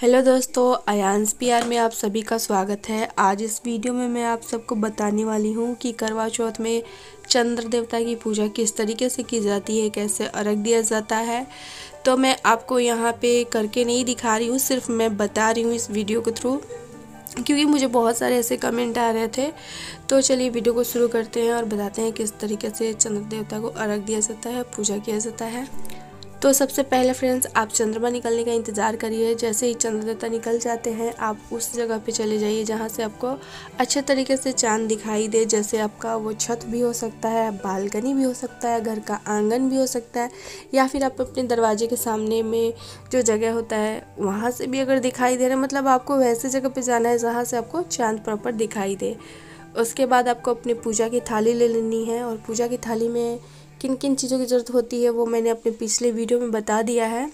Hello दोस्तों, अयांस PR में आप सभी का स्वागत है। आज इस वीडियो में मैं आप सबको बताने वाली हूँ कि करवा चौथ में चंद्र देवता की पूजा किस तरीके से की जाती है, कैसे अर्घ दिया जाता है। तो मैं आपको यहाँ पे करके नहीं दिखा रही हूँ, सिर्फ मैं बता रही हूँ इस वीडियो के थ्रू, क्योंकि मुझे बहुत सारे ऐसे कमेंट आ रहे थे। तो चलिए वीडियो को शुरू करते हैं और बताते हैं किस तरीके से चंद्र देवता को अर्घ दिया जाता है, पूजा किया जाता है। तो सबसे पहले फ्रेंड्स, आप चंद्रमा निकलने का इंतज़ार करिए। जैसे ही चंद्र देवता निकल जाते हैं, आप उस जगह पे चले जाइए जहाँ से आपको अच्छे तरीके से चांद दिखाई दे। जैसे आपका वो छत भी हो सकता है, बालकनी भी हो सकता है, घर का आंगन भी हो सकता है, या फिर आप अपने दरवाजे के सामने में जो जगह होता है वहाँ से भी अगर दिखाई दे रहा है, मतलब आपको वैसे जगह पर जाना है जहाँ से आपको चाँद प्रॉपर दिखाई दे। उसके बाद आपको अपनी पूजा की थाली ले लेनी है, और पूजा की थाली में किन किन चीज़ों की ज़रूरत होती है वो मैंने अपने पिछले वीडियो में बता दिया है।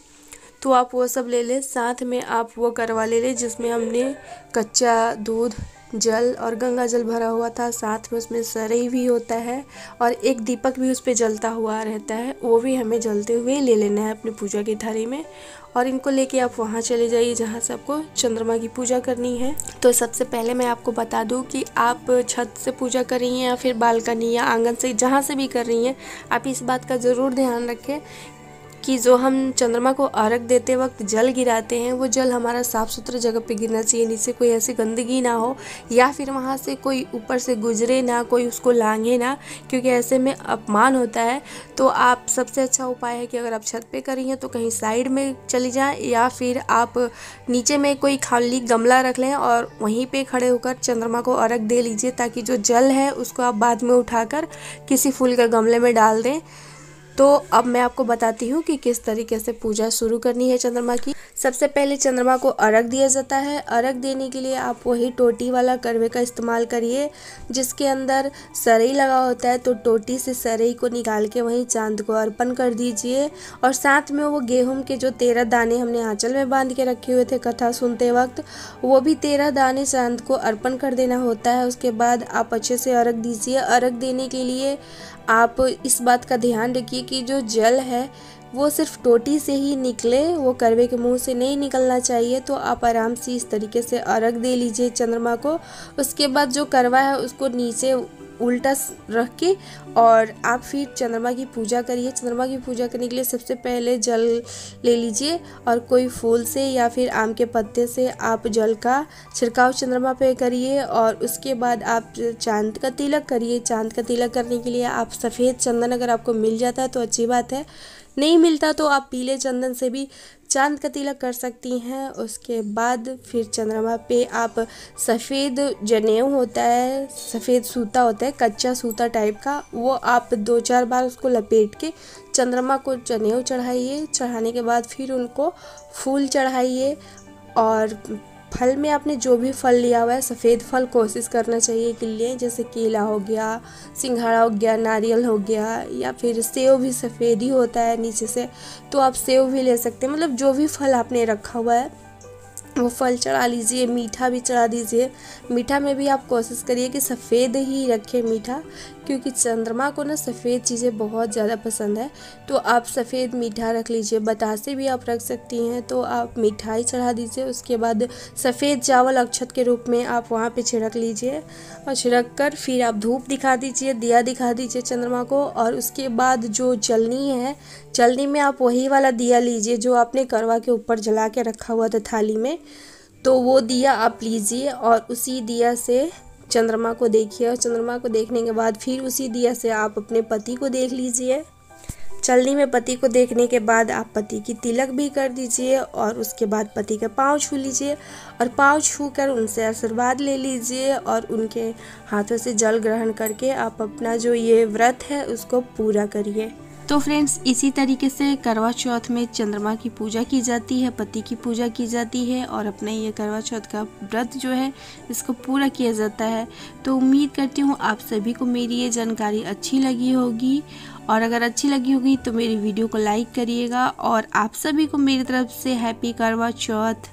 तो आप वो सब ले लें। साथ में आप वो करवा ले लें जिसमें हमने कच्चा दूध, जल और गंगा जल भरा हुआ था। साथ में उसमें सरई भी होता है और एक दीपक भी उस पर जलता हुआ रहता है, वो भी हमें जलते हुए ले लेना है अपनी पूजा की थाली में। और इनको लेके आप वहाँ चले जाइए जहाँ से आपको चंद्रमा की पूजा करनी है। तो सबसे पहले मैं आपको बता दूँ कि आप छत से पूजा कर रही हैं या फिर बालकनी या आंगन से, जहाँ से भी कर रही हैं, आप इस बात का ज़रूर ध्यान रखें कि जो हम चंद्रमा को अर्घ देते वक्त जल गिराते हैं, वो जल हमारा साफ़ सुथरा जगह पे गिरना चाहिए, नीचे कोई ऐसी गंदगी ना हो, या फिर वहाँ से कोई ऊपर से गुजरे ना, कोई उसको लांघे ना, क्योंकि ऐसे में अपमान होता है। तो आप सबसे अच्छा उपाय है कि अगर आप छत पे कर रही हैं तो कहीं साइड में चली जाएँ, या फिर आप नीचे में कोई खाली गमला रख लें और वहीं पर खड़े होकर चंद्रमा को अर्घ दे लीजिए, ताकि जो जल है उसको आप बाद में उठाकर किसी फूल के गमले में डाल दें। तो अब मैं आपको बताती हूँ कि किस तरीके से पूजा शुरू करनी है चंद्रमा की। सबसे पहले चंद्रमा को अर्घ दिया जाता है। अर्घ देने के लिए आप वही टोटी वाला करवे का इस्तेमाल करिए जिसके अंदर सरई लगा होता है। तो टोटी से सरई को निकाल के वहीं चांद को अर्पण कर दीजिए। और साथ में वो गेहूं के जो 13 दाने हमने आंचल में बांध के रखे हुए थे कथा सुनते वक्त, वो भी 13 दाने चांद को अर्पण कर देना होता है। उसके बाद आप अच्छे से अर्घ दीजिए। अर्घ देने के लिए आप इस बात का ध्यान रखिए कि जो जल है वो सिर्फ टोटी से ही निकले, वो करवे के मुंह से नहीं निकलना चाहिए। तो आप आराम से इस तरीके से अर्घ दे लीजिए चंद्रमा को। उसके बाद जो करवा है उसको नीचे उल्टा रख के और आप फिर चंद्रमा की पूजा करिए। चंद्रमा की पूजा करने के लिए सबसे पहले जल ले लीजिए और कोई फूल से या फिर आम के पत्ते से आप जल का छिड़काव चंद्रमा पे करिए। और उसके बाद आप चांद का तिलक करिए। चांद का तिलक करने के लिए आप सफ़ेद चंदन अगर आपको मिल जाता है तो अच्छी बात है, नहीं मिलता तो आप पीले चंदन से भी चांद का तिलक कर सकती हैं। उसके बाद फिर चंद्रमा पे आप सफ़ेद जनेऊ होता है, सफ़ेद सूता होता है, कच्चा सूता टाइप का, वो आप 2-4 बार उसको लपेट के चंद्रमा को जनेऊ चढ़ाइए। चढ़ाने के बाद फिर उनको फूल चढ़ाइए। और फल में आपने जो भी फल लिया हुआ है, सफ़ेद फल कोशिश करना चाहिए कि लिए, जैसे केला हो गया, सिंघाड़ा हो गया, नारियल हो गया, या फिर सेव भी सफ़ेद ही होता है नीचे से, तो आप सेव भी ले सकते हैं। मतलब जो भी फल आपने रखा हुआ है वो फल चढ़ा लीजिए। मीठा भी चढ़ा दीजिए। मीठा में भी आप कोशिश करिए कि सफ़ेद ही रखें मीठा, क्योंकि चंद्रमा को ना सफ़ेद चीज़ें बहुत ज़्यादा पसंद है। तो आप सफ़ेद मीठा रख लीजिए। बतासे भी आप रख सकती हैं, तो आप मिठाई चढ़ा दीजिए। उसके बाद सफ़ेद चावल अक्षत के रूप में आप वहाँ पे छिड़क लीजिए, और छिड़क कर फिर आप धूप दिखा दीजिए, दिया दिखा दीजिए चंद्रमा को। और उसके बाद जो जलनी है, जलनी में आप वही वाला दिया लीजिए जो आपने करवा के ऊपर जला के रखा हुआ था थाली में। तो वो दिया आप लीजिए और उसी दिया से चंद्रमा को देखिए। और चंद्रमा को देखने के बाद फिर उसी दिया से आप अपने पति को देख लीजिए। चलनी में पति को देखने के बाद आप पति की तिलक भी कर दीजिए, और उसके बाद पति का पाँव छू लीजिए और पाँव छू कर उनसे आशीर्वाद ले लीजिए। और उनके हाथों से जल ग्रहण करके आप अपना जो ये व्रत है उसको पूरा करिए। तो फ्रेंड्स, इसी तरीके से करवा चौथ में चंद्रमा की पूजा की जाती है, पति की पूजा की जाती है, और अपने ये करवा चौथ का व्रत जो है इसको पूरा किया जाता है। तो उम्मीद करती हूँ आप सभी को मेरी ये जानकारी अच्छी लगी होगी, और अगर अच्छी लगी होगी तो मेरी वीडियो को लाइक करिएगा। और आप सभी को मेरी तरफ से हैप्पी करवा चौथ।